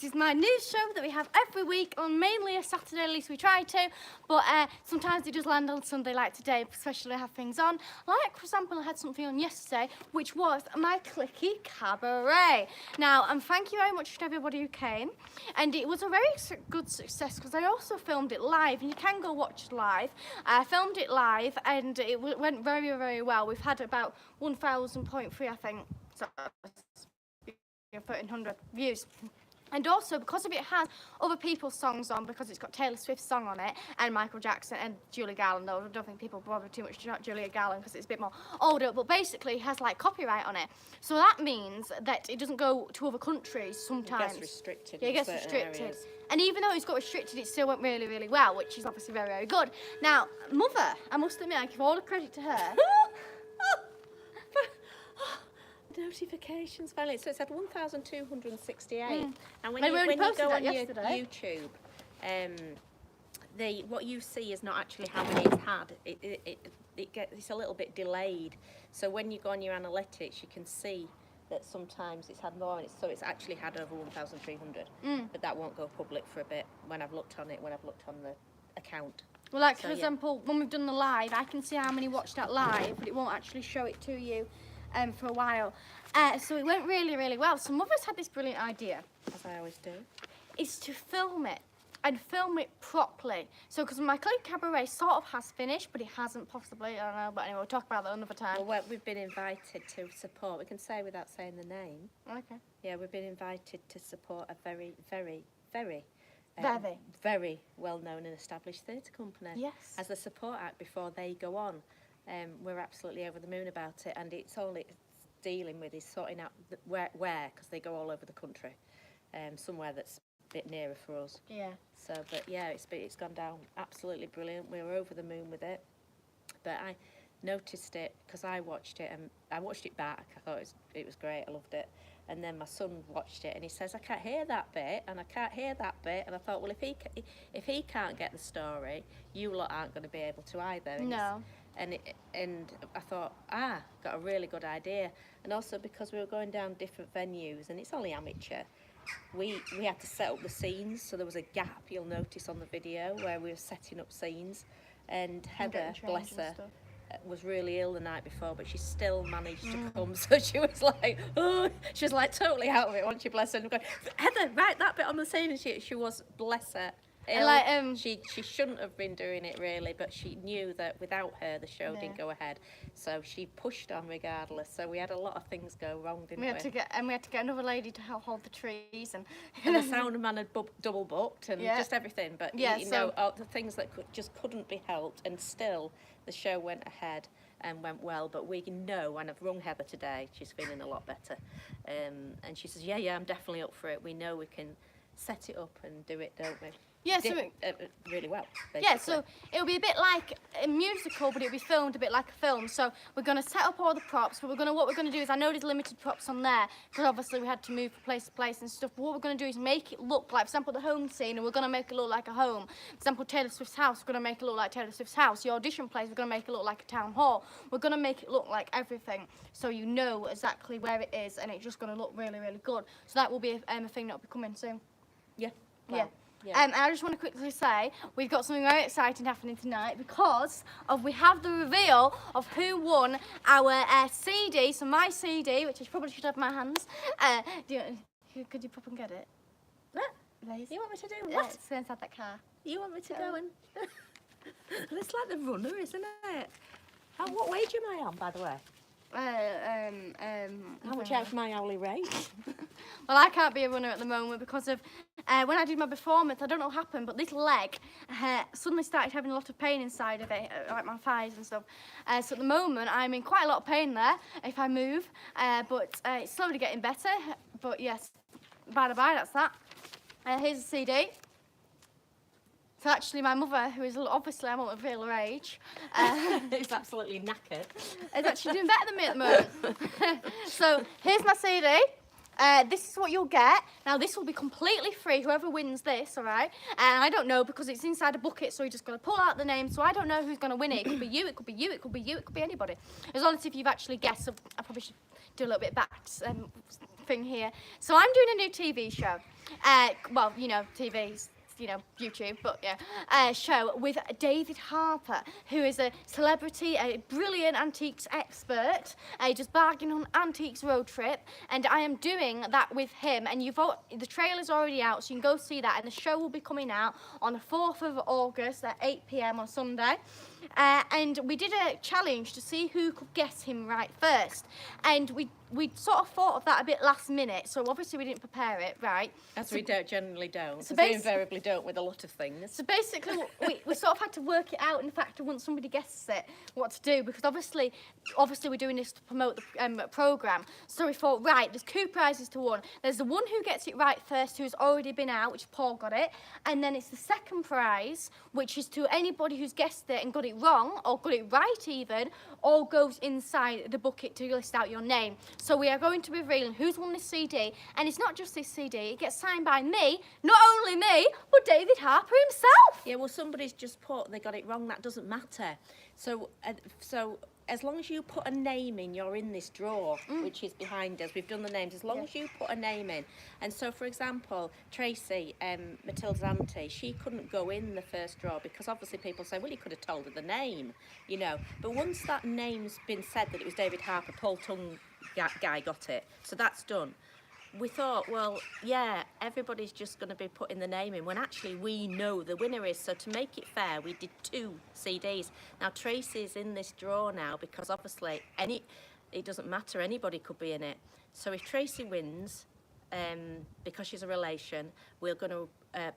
This is my news show that we have every week on mainly a Saturday, at least we try to, but sometimes it does land on Sunday like today, especially I have things on. Like, for example, I had something on yesterday, which was my Clicky Cabaret. Now, thank you very much to everybody who came, and it was a very good success because I also filmed it live, and you can go watch it live. I filmed it live, and it went very, very well. We've had about 1,000.3, I think, so 1,300 views. And also, because of it has other people's songs on, because it's got Taylor Swift's song on it, and Michael Jackson and Julia Garland, though I don't think people bother too much about Julia Garland because it's a bit more older, but basically it has like copyright on it. So that means that it doesn't go to other countries sometimes. It gets restricted. Yeah, it gets restricted. Areas. And even though it's got restricted, it still went really, really well, which is obviously very, very good. Now, Mother, I must admit, I give all the credit to her. Notifications finally. So it's had 1,268. And when you go on your YouTube, what you see is not actually how many it's had. It's a little bit delayed. So when you go on your analytics, you can see that sometimes it's had more, so it's actually had over 1,300. But that won't go public for a bit when I've looked on it, when I've looked on the account. Well, like, for example, when we've done the live, I can see how many watched that live, but it won't actually show it to you for a while. So it went really, really well. So Mother's had this brilliant idea. As I always do. Is to film it. And film it properly. So, because my Clicky Cabaret sort of has finished, but it hasn't possibly, I don't know, but anyway, we'll talk about that another time. Well, we've been invited to support, we can say without saying the name. Okay. Yeah, we've been invited to support a very, very, very well-known and established theatre company. Yes. As the support act before they go on. We're absolutely over the moon about it, and it's all it's dealing with is sorting out where, because they go all over the country, somewhere that's a bit nearer for us. Yeah. So, but yeah, it's gone down absolutely brilliant. We were over the moon with it, but I noticed it because I watched it and I watched it back. I thought it was great. I loved it. And then my son watched it and he says, I can't hear that bit and I can't hear that bit. And I thought, well, if he can't get the story, you lot aren't going to be able to either. And no. And I thought, got a really good idea. And also because we were going down different venues and it's only amateur, we had to set up the scenes. So there was a gap, you'll notice on the video, where we were setting up scenes. And Heather, bless her, was really ill the night before, but she still managed to come. So she was like, she was like totally out of it, wasn't she, bless her? And going, Heather, write that bit on the scene. And she was, bless her, ill. Like, she shouldn't have been doing it really, but she knew that without her the show didn't go ahead. So she pushed on regardless. So we had a lot of things go wrong, didn't we? We had to get another lady to help hold the trees, and the sound man had double booked and just everything. But you know, all the things that just couldn't be helped, and still the show went ahead and went well. But we know, and I've rung Heather today, she's feeling a lot better, and she says, yeah, I'm definitely up for it. We know we can set it up and do it, don't we? Yeah, so really well. Basically. Yeah, so it'll be a bit like a musical, but it'll be filmed a bit like a film. So we're going to set up all the props, but what we're going to do is, I know there's limited props on there, because obviously we had to move from place to place and stuff, but what we're going to do is make it look like, for example, the home scene, and we're going to make it look like a home. For example, Taylor Swift's house, we're going to make it look like Taylor Swift's house. The audition place, we're going to make it look like a town hall. We're going to make it look like everything, so you know exactly where it is, and it's just going to look really, really good. So that will be a thing that will be coming soon. Yeah. Well, yeah. And I just want to quickly say, we've got something very exciting happening tonight because we have the reveal of who won our CD. So my CD, which I probably should have in my hands. Could you pop and get it? What? Please. You want me to do what? It's inside that car. You want me to go and... It's like the runner, isn't it? What wage am I on, by the way? How much out of my hourly rate? Well, I can't be a runner at the moment because of when I did my performance, I don't know what happened, but this leg suddenly started having a lot of pain inside of it, like my thighs and stuff. So at the moment, I'm in quite a lot of pain there if I move, but it's slowly getting better. But yes, by the by, that's that. Here's the CD. So actually, my mother, who is obviously, I won't reveal her age, who's absolutely knackered, is actually doing better than me at the moment. So here's my CD. This is what you'll get. Now, this will be completely free, whoever wins this, all right? And I don't know because it's inside a bucket, so you just got to pull out the name. So I don't know who's going to win it. It could be you, it could be you, it could be you, it could be anybody. As long as if you've actually guessed. So I probably should do a little bit back thing here. So I'm doing a new TV show. Well, you know, TV's, you know, YouTube, but yeah, show with David Harper, who is a celebrity, a brilliant antiques expert. He does bargain on antiques road trip, and I am doing that with him. And the trailer's already out, so you can go see that. And the show will be coming out on the 4th of August at 8 p.m. on Sunday. And we did a challenge to see who could guess him right first. And we sort of thought of that a bit last minute, so obviously we didn't prepare it, right? As we generally don't. So we invariably don't with a lot of things. So basically, we sort of had to work it out in the fact once somebody guesses it, what to do, because obviously we're doing this to promote the programme. So we thought, right, there's 2 prizes to one. There's the one who gets it right first, who's already been out, which Paul got it, and then it's the second prize, which is to anybody who's guessed it and got it wrong, or got it right even, or goes inside the bucket to list out your name. So we are going to be revealing who's won this CD, and it's not just this CD, it gets signed by me, not only me, but David Harper himself. Yeah, well, somebody's just put, they got it wrong, that doesn't matter. So as long as you put a name in, you're in this draw, which is behind us. We've done the names. As long as you put a name in. And so, for example, Tracy, Matilda's auntie, she couldn't go in the first draw because obviously people say, well, you could have told her the name, you know. But once that name's been said that it was David Harper, Paul Tongue guy got it. So that's done. We thought, well, yeah, everybody's just going to be putting the name in when actually we know the winner is. So to make it fair, we did 2 CDs. Now, Tracy's in this draw now because obviously it doesn't matter, anybody could be in it. So if Tracy wins, because she's a relation, we're going to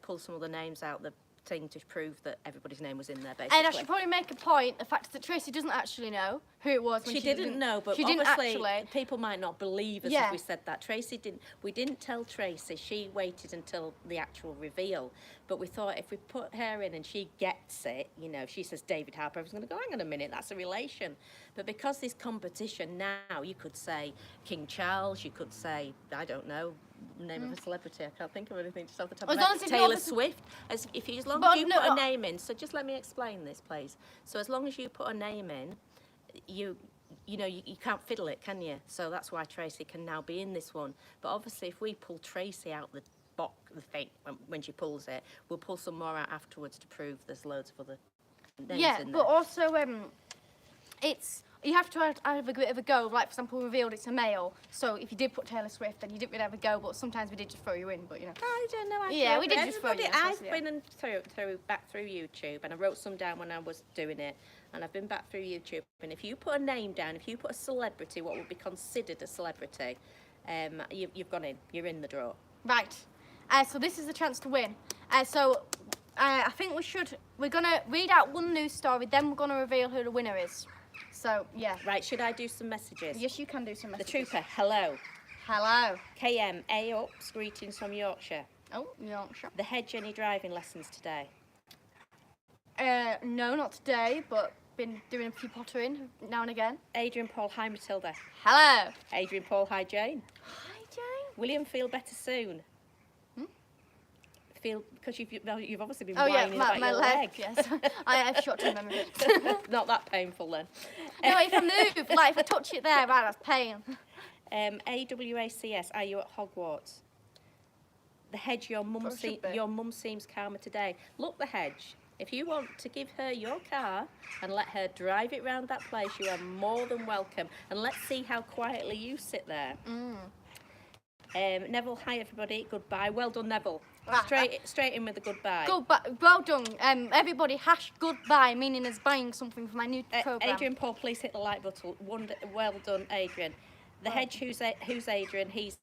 pull some of the names out the thing to prove that everybody's name was in there, basically. And I should probably make a point, the fact that Tracy doesn't actually know who it was. When she didn't know, but she obviously didn't people might not believe us if we said that. Tracy didn't. We didn't tell Tracy. She waited until the actual reveal. But we thought if we put her in and she gets it, you know, if she says David Harper, everyone's going to go, hang on a minute, that's a relation. But because there's competition now, you could say King Charles, you could say, I don't know, name of a celebrity. I can't think of anything just off the top of my head. Taylor Swift. As long as you put a name in. So just let me explain this, please. So as long as you put a name in, you know, you can't fiddle it, can you? So that's why Tracy can now be in this one. But obviously, if we pull Tracy out the thing when she pulls it, we'll pull some more out afterwards to prove there's loads of other names in there. But also, you have to have a bit of a go. Like, for example, we revealed it's a male. So if you did put Taylor Swift, then you didn't really have a go. But sometimes we did just throw you in. But you know. I don't know. Yeah, we did just throw you in. I've been back through YouTube, and I wrote some down when I was doing it. And I've been back through YouTube. And if you put a name down, if you put a celebrity, what would be considered a celebrity, you've gone in. You're in the draw. Right. So this is the chance to win. I think we're going to read out one news story, then we're going to reveal who the winner is. So, yeah. Right, should I do some messages? Yes, you can do some messages. The Trooper, hello. Hello. KM, A ups, greetings from Yorkshire. Oh, Yorkshire. The Hedge, any driving lessons today? No, not today, but been doing a few pottering now and again. Adrian Paul, hi Matilda. Hello. Adrian Paul, hi Jane. Hi, Jane. William, feel better soon. Because you've obviously been whining about my your leg. Yes. I have short-term memory. Not that painful then. No, if I move, like if I touch it there, right, that's pain. AWACS, are you at Hogwarts? The Hedge, your mum seems calmer today. Look, the Hedge. If you want to give her your car and let her drive it round that place, you are more than welcome. And let's see how quietly you sit there. Neville, hi everybody, goodbye. Well done, Neville. Straight in with the goodbye. Goodbye. Well done. Everybody, #goodbye, meaning as buying something for my new programme. Adrian Paul, please hit the like button. Well done, Adrian. The Hedge, who's Adrian? He's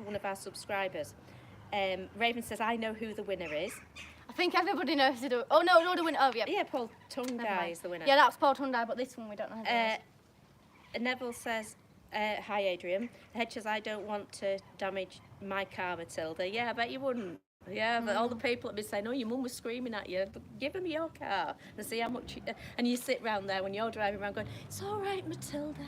one of our subscribers. Raven says, I know who the winner is. I think everybody knows who the... Oh, no, the winner. Oh, yeah. Yeah, Paul Tongue guy is the winner. Yeah, that's Paul Tongue guy, but this one we don't know who it is. Neville says, hi Adrian. The Hedge says, I don't want to damage my car, Matilda. Yeah, I bet you wouldn't. Yeah, but all the people have been saying, oh, your mum was screaming at you. But give them your car and see how much... and you sit round there when you're driving around going, it's all right, Matilda.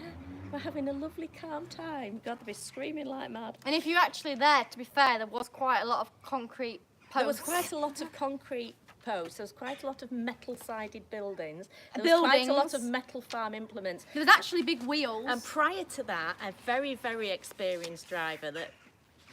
We're having a lovely calm time. God, they'll be screaming like mad. And if you're actually there, to be fair, there was quite a lot of concrete There was posts. quite a lot of concrete posts. There was quite a lot of metal-sided buildings. There was quite a lot of metal farm implements. There was actually big wheels. And prior to that, a very, very experienced driver that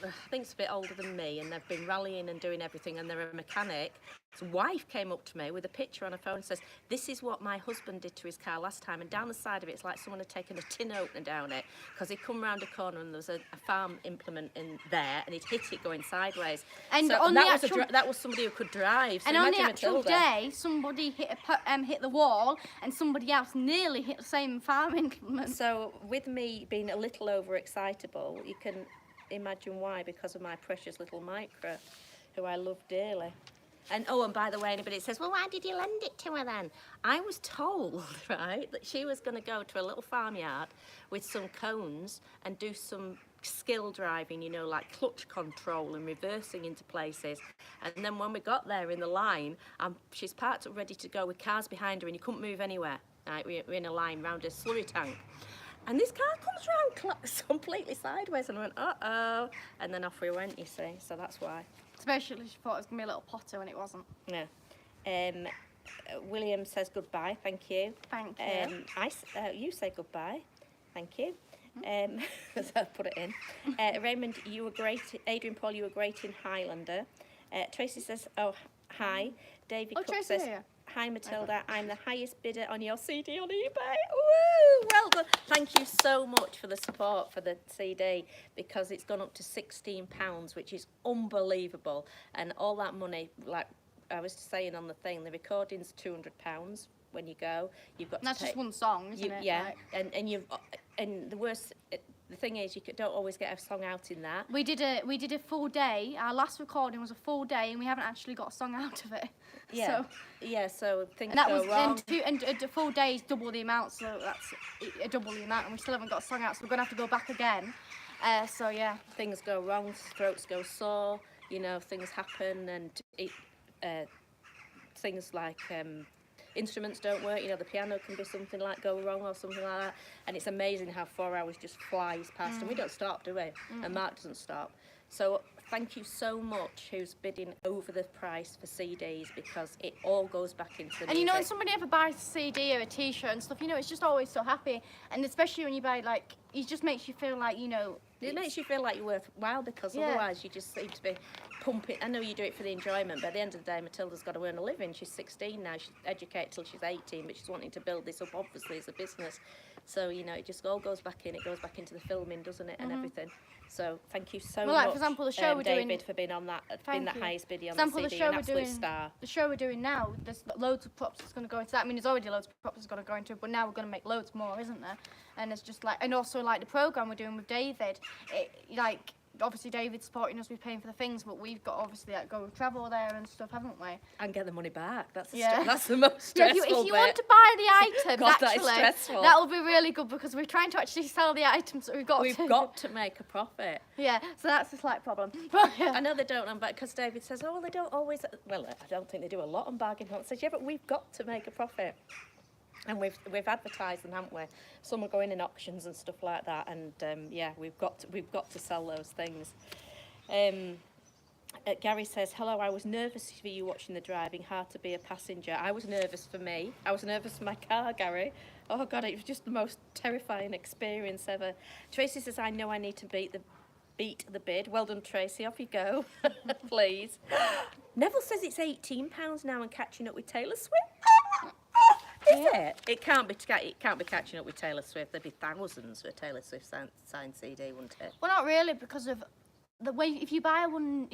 I think is a bit older than me, and they've been rallying and doing everything, and they're a mechanic. His wife came up to me with a picture on her phone and says, "This is what my husband did to his car last time." And down the side of it, it's like someone had taken a tin opener down it, because he'd come round a corner and there was a farm implement in there, and he'd hit it going sideways. And so, on and the that, actual, that was somebody who could drive. So and on the imagine actual Matilda. day, somebody hit the wall, and somebody else nearly hit the same farm implement. So with me being a little overexcitable, you can imagine why, because of my precious little Micra, who I love dearly. And oh, and by the way, anybody says, "Well, why did you lend it to her then?" I was told, right, that she was going to go to a little farmyard with some cones and do some skill driving, you know, like clutch control and reversing into places. And then when we got there in the line, she's parked up ready to go with cars behind her, and you couldn't move anywhere. Right, we're in a line round a slurry tank. And this car comes round completely sideways, and I went, uh-oh. And then off we went, you see, so that's why. Especially she thought it was going to be a little Potter when it wasn't. Yeah. William says goodbye, thank you. Thank you. You say goodbye, thank you. So I put it in. Raymond, you were great. Adrian Paul, you were great in Highlander. Tracy says, oh, hi. David Cook Tracy, says, here. hi Matilda, I'm the highest bidder on your CD on eBay. Woo! Well done. Thank you so much for the support for the CD, because it's gone up to £16, which is unbelievable. And all that money, like I was saying on the thing, the recording's £200 when you go. You've got That's to just one song, isn't it? Yeah, Like, and the worst. The thing is, you don't always get a song out in that. we did a full day. Our last recording was a full day, and we haven't actually got a song out of it. Yeah. So, Yeah, so things and that go was wrong. and a full day is double the amount, so that's a double the amount, and we still haven't got a song out, so we're gonna have to go back again. So yeah. Things go wrong, throats go sore, you know, things happen, and things like instruments don't work, you know, the piano can be something like go wrong or something like that, and it's amazing how 4 hours just flies past, and we don't stop, do we? And Mark doesn't stop. So thank you so much who's bidding over the price for CDs, because it all goes back into the And you know, when music. somebody ever buys a CD or a T-shirt and stuff, you know, it's just always so happy, and especially when you buy, like, it just makes you feel like, you know, It makes you feel like you're worthwhile, because Yeah. otherwise you just seem to be pumping. I know you do it for the enjoyment, but at the end of the day, Matilda's got to earn a living. She's 16 now. She's educated till she's 18, but she's wanting to build this up, obviously, as a business. So, you know, it just all goes back in. It goes back into the filming, doesn't it, and everything. So thank you so Well, much, like, for example, the show we're David, doing- for being on that, Thank being the you. highest bidder on For example, the the CD, show an we're absolute doing, star. the show we're doing now, there's loads of props that's going to go into that. I mean, there's already loads of props that's going to go into it, but now we're going to make loads more, isn't there? And it's just like, and also like the program we're doing with David, like, obviously David's supporting us with paying for the things, but we've got obviously like go travel there and stuff, haven't we? And get the money back. That's the Yeah. that's the most Yeah, stressful if you bit. want to buy the items, God, that is actually, stressful. that'll be really good, because we're trying to actually sell the items that we've got. We've got to make a profit. Yeah, so that's a slight problem. But I know they don't, but because David says, oh, well, they don't always. Well, I don't think they do a lot on bargain hunt. Says, yeah, but we've got to make a profit, and we've advertised them, haven't we? Some are going in auctions and stuff like that, and yeah, we've got to sell those things. Gary says, hello, I was nervous for you watching the driving, hard to be a passenger. I was nervous for me. I was nervous for my car, Gary. Oh, God, it was just the most terrifying experience ever. Tracy says, I know I need to beat the bid. Well done, Tracy. Off you go, please. Neville says it's £18 now and catching up with Taylor Swift. Is it? It can't be catching up with Taylor Swift. There'd be thousands for a Taylor Swift signed CD, wouldn't it? well, not really, because of the way if you buy one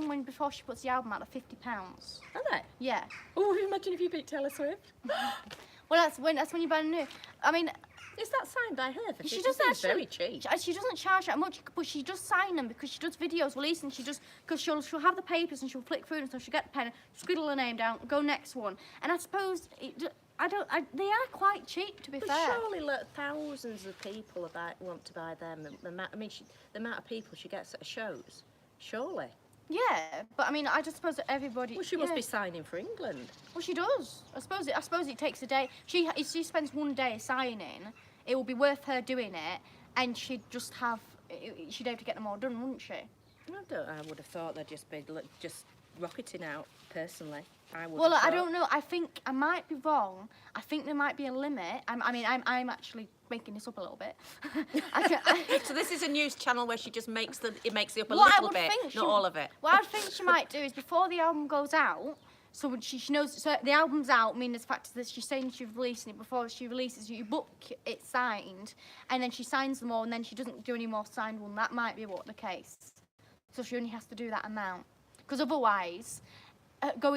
when before she puts the album out, at £50. Are they? Yeah. Oh, imagine if you beat Taylor Swift. Well, that's when you buy a new. I mean, Is that signed by her? For she 50? doesn't Seems very actually. cheap. She doesn't charge that much, but she does sign them because she does videos releasing. She just because she'll have the papers and she'll flick through and stuff. She'll get the pen, scribble her name down, go next one. And I suppose they are quite cheap, to be But fair. surely, look, thousands of people want to buy them. The amount of people she gets at shows. Surely. Yeah, but I mean, I just suppose that everybody. Well, she must yeah. be signing for England. Well, she does. I suppose it takes a day. If she spends one day signing, it will be worth her doing it, and she'd have to get them all done, wouldn't she? I would have thought they'd just be just rocketing out, personally. I would. Well, I don't know. I think I might be wrong. I think there might be a limit. I'm actually making this up a little bit. So this is a news channel where she just makes it up a What I little would bit, think not all of it. What I think she might do is before the album goes out, so when she knows so the album's out, meaning the fact that she's saying she's releasing it before she releases, you book it signed, and then she signs them all, and then she doesn't do any more signed one. That might be what the case. So she only has to do that amount, because otherwise.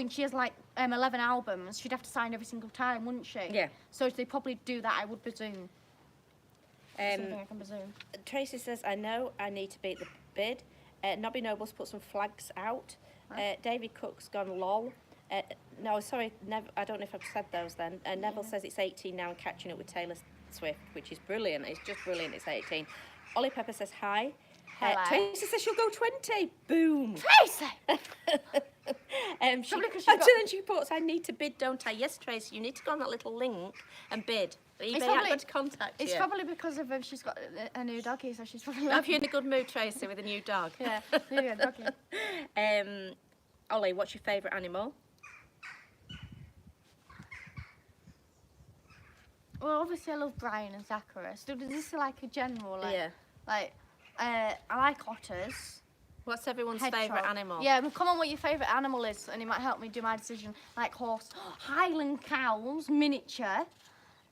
She has like 11 albums, she'd have to sign every single time, wouldn't she? Yeah. So they probably do that, I would presume. Something I can presume. Tracy says, I know I need to beat the bid. Nobby Noble's put some flags out. David Cook's gone lol. No, sorry, I don't know if I've said those then. Neville says it's 18 now and catching up with Taylor Swift, which is brilliant. It's just brilliant, it's 18. Ollie Pepper says hi. Tracy says she'll go 20. Boom. Tracy! Then she puts, I need to bid, don't I? Yes, Tracy, you need to go on that little link and bid. eBay ain't going to contact you. It's probably because of she's got a new doggy, so she's probably... Have you in a good mood, Tracy, with a new dog? Yeah, new doggy. Ollie, what's your favourite animal? Well, obviously I love Brian and Zachary. So this is like a general, I like otters. What's everyone's favourite animal? Yeah, come on, what your favourite animal is, and it might help me do my decision. Like horse, Highland cows, miniature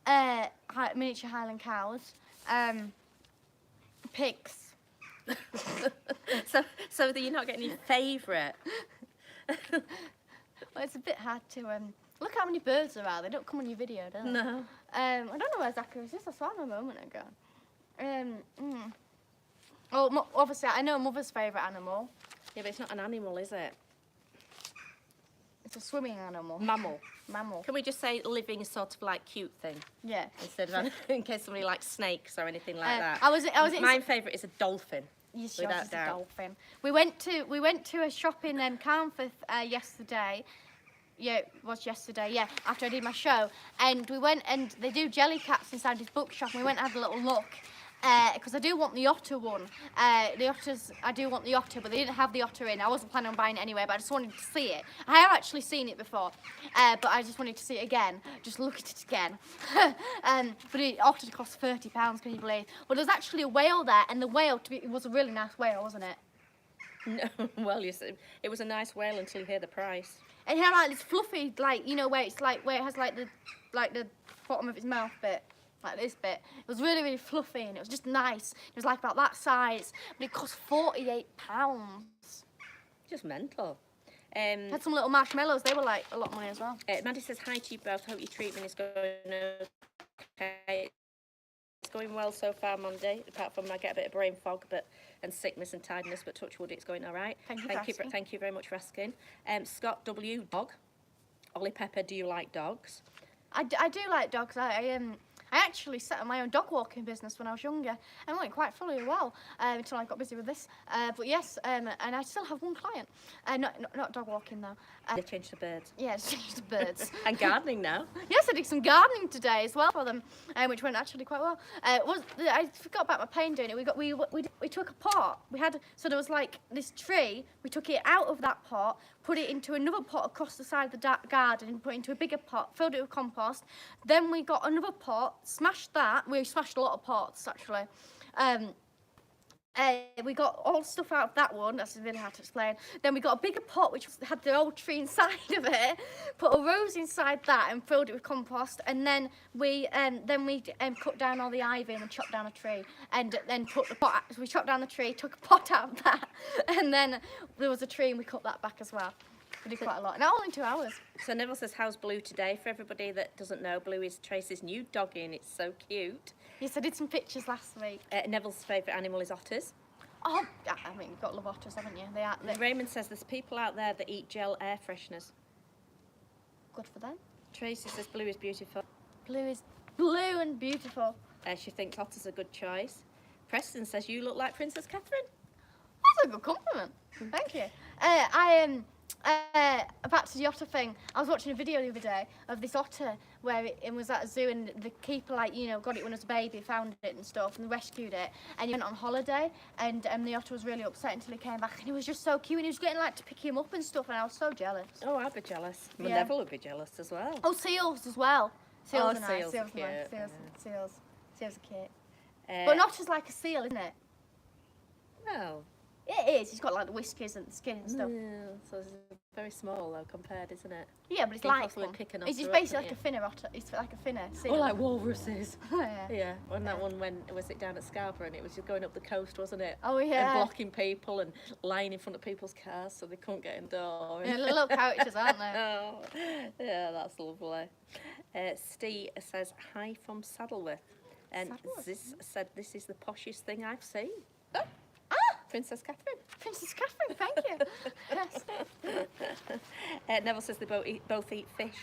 Highland cows, pigs. so you're not getting your favourite? Well, it's a bit hard to look how many birds there are. They don't come on your video, do they? No. I don't know where Zachary is. I saw him a moment ago. Oh, obviously, I know Mother's favourite animal. Yeah, but it's not an animal, is it? It's a swimming animal. Mammal. Can we just say living sort of like cute thing? Yeah. Instead of in case somebody likes snakes or anything like that. My favourite is a dolphin. Yes, yours is a dolphin. We went to a shop in Carnforth yesterday. Yeah, it was yesterday, yeah, after I did my show. And we went and they do jelly cats inside this bookshop, and we went and had a little look. Because I do want the otter one. I do want the otter, but they didn't have the otter in. I wasn't planning on buying it anyway, but I just wanted to see it. I have actually seen it before, but I just wanted to see it again. Just look at it again. But the otter cost £30, can you believe? But there was actually a whale there, and the whale, it was a really nice whale, wasn't it? No, well, it was a nice whale until you hear the price. And it had like this fluffy, like, you know, where it has like the bottom of its mouth bit. Like this bit. It was really, really fluffy and it was just nice. It was like about that size, but it cost £48. Just mental. Had some little marshmallows, they were like a lot of money as well. Maddie says, hi to you both, hope your treatment is going okay. It's going well so far, Monday, apart from I get a bit of brain fog and sickness and tiredness, but touch wood, it's going all right. Thank you very much for asking. Scott W, dog. Ollie Pepper, do you like dogs? I do like dogs. I actually set up my own dog walking business when I was younger and went quite fully well until I got busy with this. But yes, and I still have one client. Not dog walking though. They changed the birds. Yeah, it's changed the birds. And gardening now. Yes, I did some gardening today as well for them, which went actually quite well. I forgot about my pain doing it. We took a pot. So there was like this tree. We took it out of that pot, put it into another pot across the side of the garden, put it into a bigger pot, filled it with compost. Then we got another pot, smashed that. We smashed a lot of pots actually. We got all the stuff out of that one. That's really hard to explain. Then we got a bigger pot which had the old tree inside of it. Put a rose inside that and filled it with compost. And then we cut down all the ivy and chopped down a tree. And then put the pot. So we chopped down the tree, took a pot out of that, and then there was a tree and we cut that back as well. We did quite a lot. Not only 2 hours. So Neville says, how's Blue today? For everybody that doesn't know, Blue is Tracy's new doggy and it's so cute. Yes, I did some pictures last week. Neville's favourite animal is otters. Oh, I mean, you've got to love otters, haven't you? Raymond says there's people out there that eat gel air fresheners. Good for them. Tracy says Blue is beautiful. Blue is blue and beautiful. She thinks otters are a good choice. Preston says you look like Princess Catherine. That's a good compliment. Thank you. Back to the otter thing. I was watching a video the other day of this otter where it was at a zoo, and the keeper, like, you know, got it when it was a baby, found it and stuff, and rescued it, and he went on holiday, and the otter was really upset until he came back, and he was just so cute, and he was getting like to pick him up and stuff, and I was so jealous. Oh, I'd be jealous. Yeah. Neville would be jealous as well. Oh, seals as well. Seals are nice. Seals Seals are are nice. cute, Seals are cute. But an otter's like a seal, isn't it? Well, It is. He's got like the whiskers and the skin and stuff. yeah, so it's very small though compared, isn't it? Yeah, but it's Can't like possibly one. pick an It's just otter up, basically like can a finner otter. It's like a finner seal. Or like walruses. Yeah. Yeah, when that one was it down at Scarborough, and it was just going up the coast, wasn't it? Oh yeah. And blocking people and lying in front of people's cars so they couldn't get in the door. Yeah, little characters, aren't they? Oh, yeah, that's lovely. Steve says hi from Saddleworth, and Saddleworth? Ziz said this is the poshest thing I've seen. Ah! Princess Catherine. Princess Catherine, thank you. Yes. Neville says they both eat fish.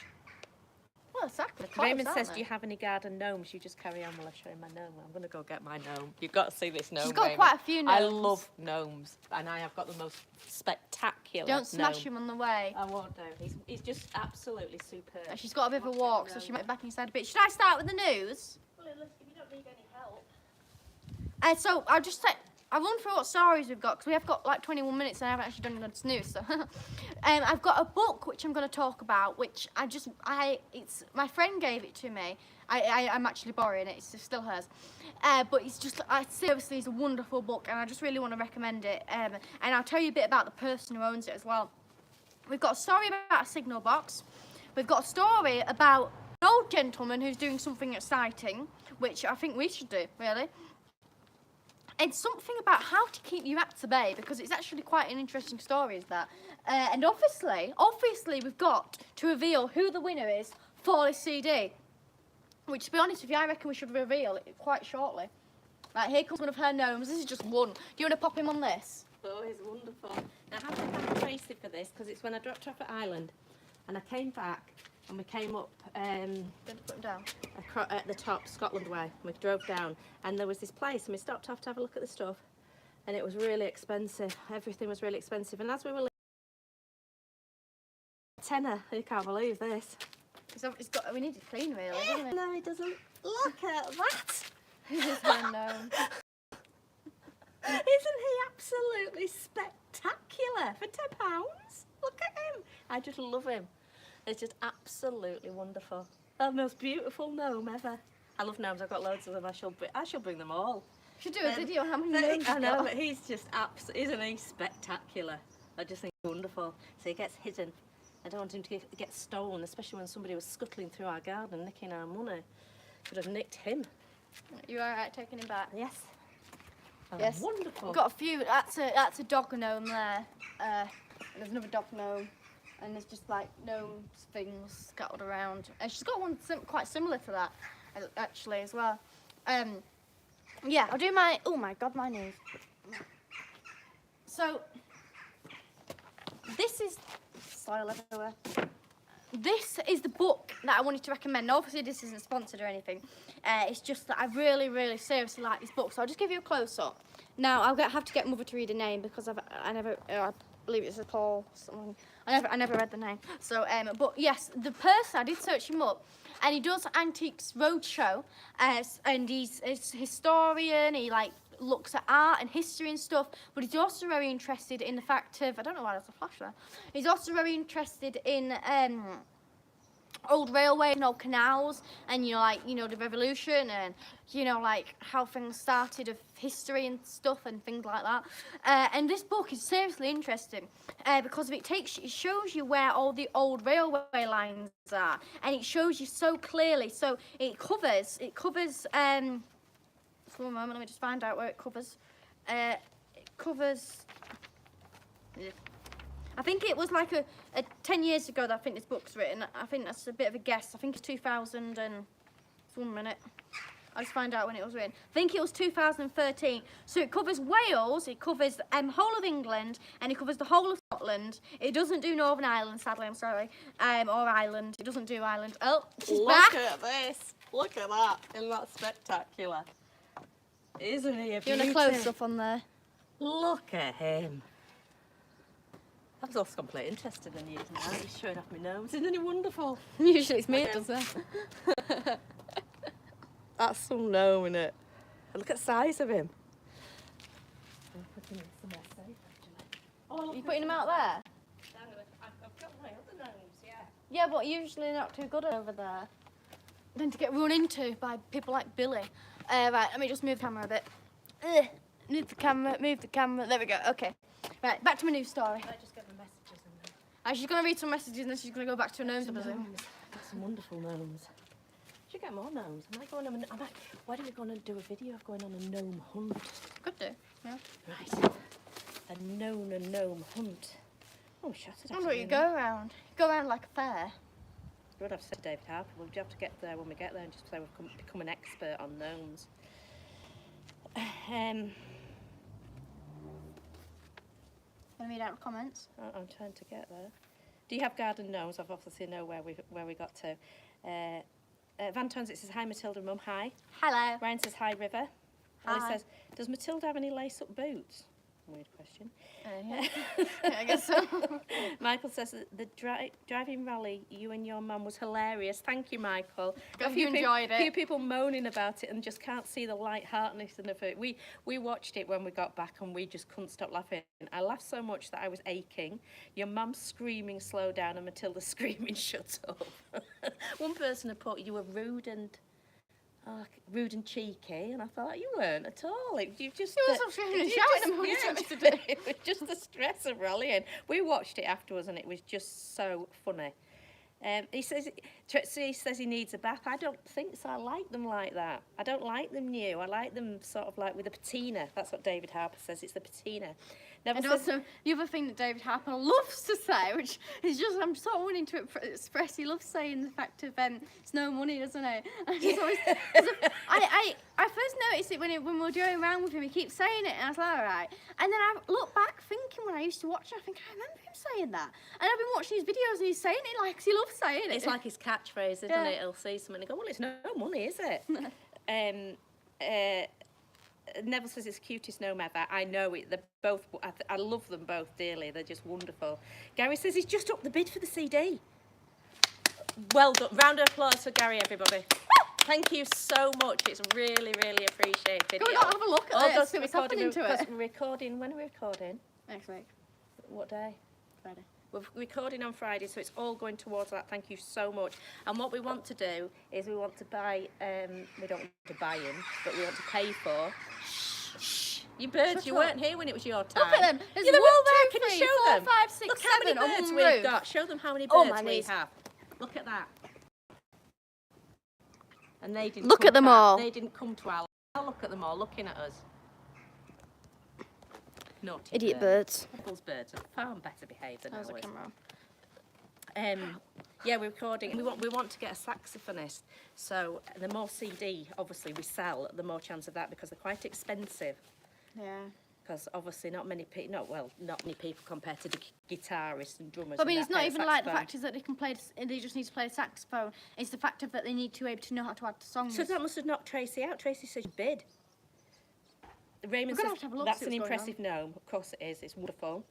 Well, exactly. Raymond says, do you have any garden gnomes? You just carry on while I show you my gnome. I'm going to go get my gnome. You've got to see this gnome. She's got Raymond. quite a few I gnomes. love gnomes, and I have got the most spectacular Don't smash gnome. him on the way. I won't do. He's just absolutely superb. She's got a bit of a walk, so she might be back inside a bit. Should I start with the news? Well, if you don't need any help. So I'll just say, I'll run through what stories we've got, because we have got like 21 minutes and I haven't actually done the news. So I've got a book which I'm going to talk about, which it's my friend gave it to me. I'm actually borrowing it, it's still hers. But it's just, seriously, it's a wonderful book, and I just really want to recommend it. And I'll tell you a bit about the person who owns it as well. We've got a story about a signal box. We've got a story about an old gentleman who's doing something exciting, which I think we should do, really. And something about how to keep your rat at bay, because it's actually quite an interesting story, is that. And obviously, we've got to reveal who the winner is for this CD. Which, to be honest with you, I reckon we should reveal it quite shortly. Right, here comes one of her gnomes. This is just one. Do you want to pop him on this? Oh, he's wonderful. Now, I have to thank Tracy for this, because it's when I dropped off at Ireland, and I came back, and we came up Put him down. at the top, Scotland way. We drove down, and there was this place, and we stopped off to have a look at the stuff, and it was really expensive. Everything was really expensive, and as we were leaving, tenner. You can't believe this. We need it clean, really, doesn't it? No, he doesn't. Look at that. This is her gnome. Isn't he absolutely spectacular for £10? Look at him. I just love him. It's just absolutely wonderful. The most beautiful gnome ever. I love gnomes. I've got loads of them. I shall bring them all. We should do a video on how many gnomes I know, you've but got. he's just isn't he spectacular? I just think he's wonderful. So he gets hidden. I don't want him to get stolen, especially when somebody was scuttling through our garden, nicking our money. Could have nicked him. You all right taking him back? Yes. Oh, Yes. Wonderful. We've got a few. That's a dog gnome there. And there's another dog gnome. And there's just like gnomes things scattered around. And she's got one quite similar to that, actually, as well. Yeah, I'll do my. Oh my God, my knees. So this is soil everywhere. This is the book that I wanted to recommend. Now, obviously, this isn't sponsored or anything. It's just that I really, really seriously like this book. So I'll just give you a close-up. Now, I'll have to get Mother to read a name because I believe it's a Paul something. I never read the name. So, but yes, the person, I did search him up, and he does Antiques Roadshow, and he's a historian. He looks at art and history and stuff, but he's also very interested in the fact of, I don't know why there's a flash there. He's also very interested in old railways and old canals, and the revolution, and how things started of history and stuff and things like that. And this book is seriously interesting because it shows you where all the old railway lines are, and it shows you so clearly. So it covers for a moment, let me just find out where it covers. It covers, I think it was like a 10 years ago that I think this book's written. I think that's a bit of a guess. I think it's 2000 and, 1 minute. I'll just find out when it was written. I think it was 2013. So it covers Wales, it covers the whole of England, and it covers the whole of Scotland. It doesn't do Northern Ireland, sadly, I'm sorry. Or Ireland. It doesn't do Ireland. Oh, she's back. Look at this. Look at that. Isn't that spectacular? Isn't he a beauty? You want to close up on there? Look at him. I've lost complete interest in the news now. He's showing off my nose. Isn't he wonderful? Usually it's me that does that. That's some gnome, isn't it? Look at the size of him. I'm putting him somewhere safe, actually. Oh, Are you putting him out there? I've got my other gnomes, yeah. Yeah, but usually they're not too good over there. Then to get run into by people like Billy. Right, let me just move the camera a bit. Move the camera. There we go. Okay. Right, back to my news story. I just get the messages and then. She's going to read some messages and then she's going to go back to her gnomes, I presume. Got some wonderful gnomes. Should get more gnomes. Why don't we go and do a video of going on a gnome hunt? Could do, yeah. Right. A gnome hunt. Oh, shut it. I wonder what you go around. You go around like a fair. We'd have to say to David Harper, we'll have to get there when we get there and just say we've become an expert on gnomes. Want to read out the comments? I'm trying to get there. Do you have garden gnomes? I've obviously know where we got to. Van Transit says, hi Matilda Mum, hi. Hello. Ryan says, hi River. Hi. Ollie says, does Matilda have any lace-up boots? Weird question. Yeah. Yeah, I guess so. Michael says that the driving rally, you and your mum was hilarious. Thank you, Michael. Glad you enjoyed it. A few people moaning about it and just can't see the light-heartedness of it. We watched it when we got back and we just couldn't stop laughing. I laughed so much that I was aching. Your mum screaming slow down and Matilda screaming shut up. One person had put you were rude and cheeky, and I thought you weren't at all. You just Shouting it was just the stress of rallying. We watched it afterwards, and it was just so funny. He says he needs a bath. I don't think so. I like them like that. I don't like them new. I like them sort of like with a patina. That's what David Harper says. It's the patina. And also, the other thing that David Harper loves to say, which is just, I'm sort of wanting to express, he loves saying the fact of it's no money, doesn't it? I just always, I first noticed it when we were driving around with him, he keeps saying it, and I was like, all right. And then I look back thinking when I used to watch it, I think, I remember him saying that. And I've been watching his videos and he's saying it like, he loves saying it. It's like his catchphrase, isn't it? He'll say something and go, well, it's no money, is it? Neville says it's the cutest gnome ever. I know it. They're both. I love them both dearly. They're just wonderful. Gary says he's just up the bid for the CD. Well done. Round of applause for Gary, everybody. Thank you so much. It's really, really appreciated. Go and have a look at this. See what's happening to it. We're recording. When are we recording? Next week. What day? Friday. We're recording on Friday, so it's all going towards that. Thank you so much. And what we want to do is we want to buy, we don't want to buy in, but we want to pay for. Shh. You birds, you weren't here when it was your time. Look at them. There's You're 1, 2, Can you 3, show 4, them? 5, 6, Look 7 how many on birds one we've roof. got. Show them how many Oh, birds my we knees. have. Look at that. And they didn't. Look at them all. They didn't come to our. Look at them all looking at us. Naughty Idiot birds. Those birds are far better behaved than How's ours. the camera? Yeah, we're recording. We want to get a saxophonist. So the more CD, obviously, we sell, the more chance of that because they're quite expensive. Yeah. Because obviously not many people compared to the guitarists and drummers. But I mean, and it's that not play even the like the saxophone. fact is that they can play. They just need to play the saxophone. It's the fact of that they need to be able to know how to add to songs. So that must have knocked Tracy out. Tracy says bid. Raymond We're gonna says have to have a look, that's see an what's going impressive gnome. Of course it is. It's wonderful.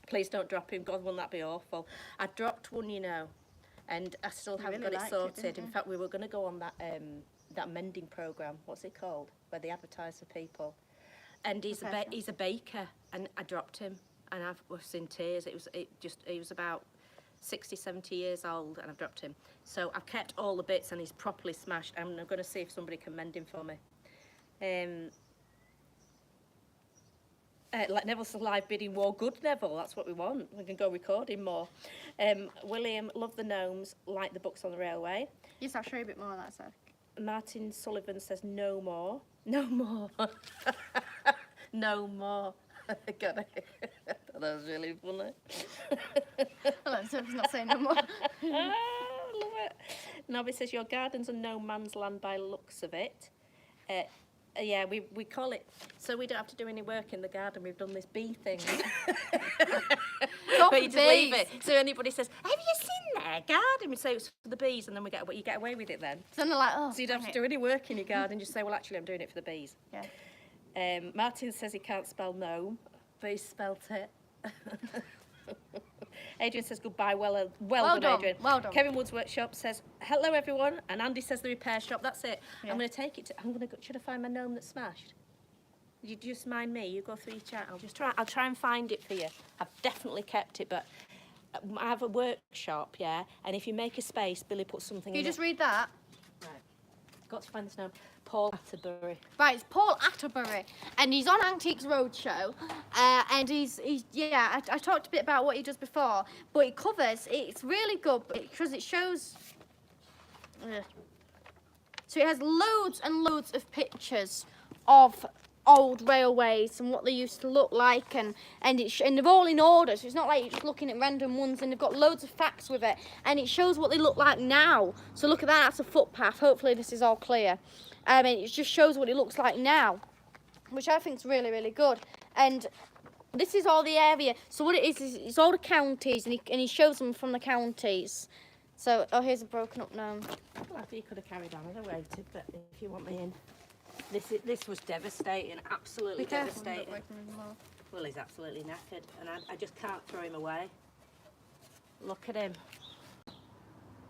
Please don't drop him. God, wouldn't that be awful? I dropped one, you know, and I still haven't really got it liked it, sorted. didn't In you? fact, we were going to go on that mending program. What's it called? Where they advertise for people. And he's a baker, and I dropped him, and I was in tears. He was about 60, 70 years old, and I've dropped him. So I've kept all the bits, and he's properly smashed. And I'm going to see if somebody can mend him for me. Like Neville's live bidding war. Good, Neville, that's what we want. We can go recording more. William, love the gnomes, like the books on the railway. Yes, I'll show you a bit more on that side. Martin Sullivan says no more. No more. No more. Got it. That was really funny. Well, so he's not saying no more. I love it. Nobby says your garden's a no man's land by the looks of it. Yeah, we call it, so we don't have to do any work in the garden. We've done this bee thing. Stop But you just leave bees. it. So anybody says, have you seen their garden? We say it's for the bees, and then you get away with it then. So they're like, oh. So you don't have to do any work in your garden. Just say, well, actually, I'm doing it for the bees. Yeah. Martin says he can't spell gnome, but he spelt it. Adrian says goodbye. Well Well done, done, Adrian. well done. Kevin Wood's Workshop says hello everyone, and Andy says the repair shop. That's it. Yeah. I'm going to take it. I'm going to go. Should I find my gnome that's smashed? You just mind me. You go through your chat. I'll try and find it for you. I've definitely kept it, but I have a workshop, yeah. And if you make a space, Billy puts something Can you in just it. read that? Right. Got to find this gnome. Paul Atterbury. Right, it's Paul Atterbury, and he's on Antiques Roadshow, and he's yeah, I talked a bit about what he does before, but it covers, it's really good because it shows, so it has loads and loads of pictures of old railways and what they used to look like, and they're all in order, so it's not like you're just looking at random ones, and they've got loads of facts with it, and it shows what they look like now. So look at that, that's a footpath. Hopefully this is all clear. And it just shows what it looks like now, which I think is really, really good. And this is all the area. So what it is it's all the counties, and he shows them from the counties. So, oh, here's a broken up gnome. Well, you could have carried on. I'd have waited, but if you want me in. This was devastating, absolutely devastating. Well, he's absolutely knackered, and I just can't throw him away. Look at him.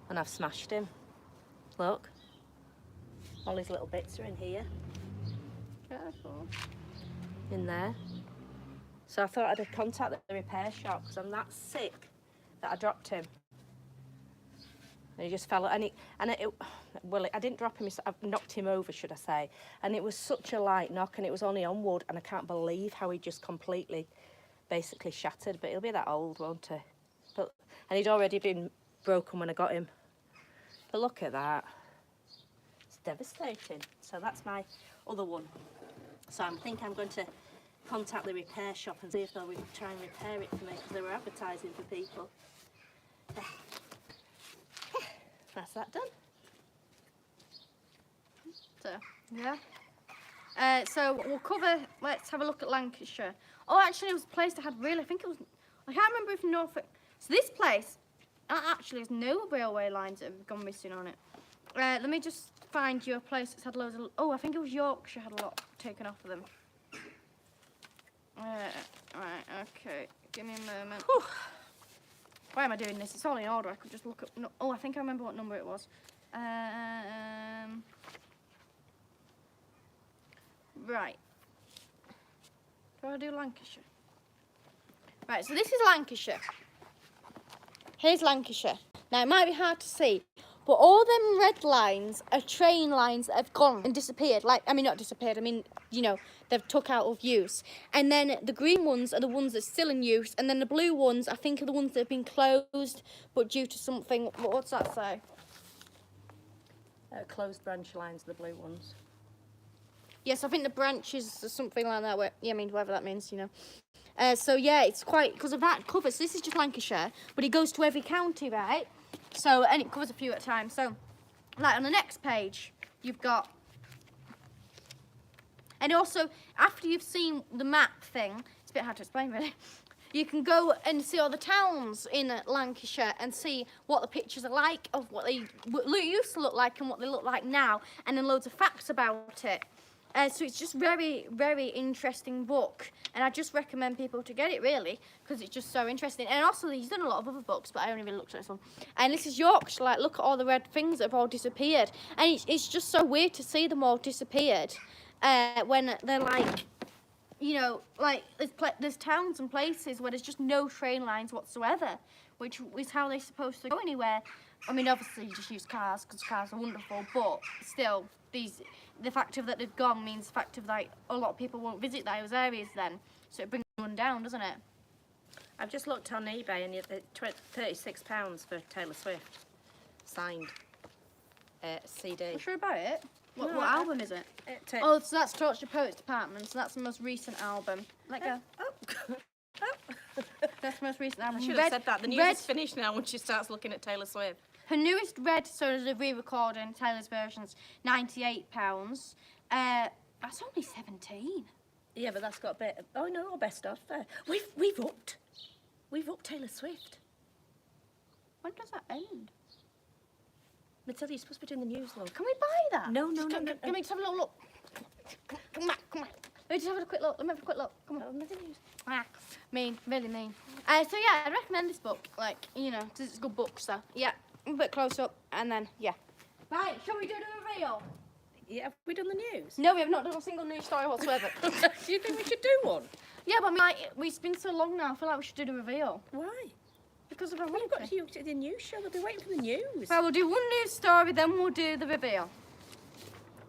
And I've smashed him. Look. All his little bits are in here. Careful. In there. So I thought I'd contact the repair shop because I'm that sick that I dropped him. And he just fell, I didn't drop him, I knocked him over, should I say. And it was such a light knock, and it was only on wood, and I can't believe how he just completely, basically shattered. But he'll be that old, won't he? And he'd already been broken when I got him. But look at that. It's devastating. So that's my other one. So I think I'm going to contact the repair shop and see if they'll try and repair it for me, because they were advertising for people. That's that done. So, yeah. So we'll cover, let's have a look at Lancashire. Oh, actually, it was a place that had really, I can't remember if Norfolk. So this place actually has no railway lines that have gone missing on it. Let me just find you a place that's had loads of, I think it was Yorkshire had a lot taken off of them. Right, okay, give me a moment. Whew. Why am I doing this? It's all in order. I could just look up. No, I think I remember what number it was. Right. Do I do Lancashire? Right, so this is Lancashire. Here's Lancashire. Now, it might be hard to see, but all them red lines are train lines that have gone and disappeared. Not disappeared, they've took out of use. And then the green ones are the ones that's still in use. And then the blue ones, I think, are the ones that have been closed, but due to something. What's that say? Closed branch lines, the blue ones. Yes, I think the branches or something like that. Whatever that means, So, yeah, it's quite, because of that covers. So this is just Lancashire, but it goes to every county, right? So, and it covers a few at a time. So, like on the next page, you've got, and also, after you've seen the map thing, it's a bit hard to explain really, you can go and see all the towns in Lancashire and see what the pictures are like of what they used to look like and what they look like now, and then loads of facts about it. So it's just very, very interesting book, and I just recommend people to get it really, because it's just so interesting. And also he's done a lot of other books, but I only really looked at this one. And this is Yorkshire. Like, look at all the red things that have all disappeared, and it's just so weird to see them all disappeared when they're like, there's towns and places where there's just no train lines whatsoever, which is how they're supposed to go anywhere. Obviously you just use cars because cars are wonderful, but still, the fact of that they've gone means the fact of like a lot of people won't visit those areas then, so it brings one down, doesn't it? I've just looked on eBay, and it's £36 for Taylor Swift signed CD. I'm sure about it. What album is it? So that's Torture Poets Department, so that's the most recent album. Let go. That's the most recent album. I should have said that. The news is finished now when she starts looking at Taylor Swift. Her newest Red, so there's a re-recording, Taylor's version's £98. That's only 17. Yeah, but that's got a bit. Oh no, best off there. We've upped Taylor Swift. When does that end? Matilda, you're supposed to be doing the news, love. Can we buy that? No. Can we just have a little look? Come on. just have a quick look. Let me have a quick look. Come on. Oh, nothing news. Ah, mean, really mean. So yeah, I recommend this book. Like, you know, 'cause it's a good book. So yeah, a bit close up, and then yeah. Right, shall we do the reveal? Yeah, have we done the news? No, we have not done a single news story whatsoever. Do you think we should do one? Yeah, but I mean, like, we've been so long now. I feel like we should do the reveal Why? because of our We've got weekly. to do the news show. They'll be waiting for the news. Right, we'll do one news story, then we'll do the reveal.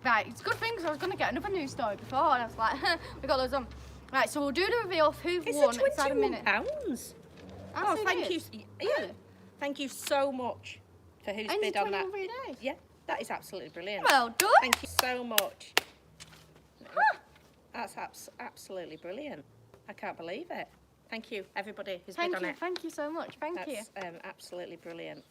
Right, it's a good thing because I was going to get another news story before, and I was like, we got those on. Right, so we'll do the reveal of who It's won a inside a minute. £21. Oh, thank you. Yeah, thank you so much for who's bid on that. Days. Yeah, that is absolutely brilliant. Well done. Thank you so much. That's absolutely brilliant. I can't believe it. Thank you, everybody who's bid on it. Thank you so much. Thank you. That's absolutely brilliant.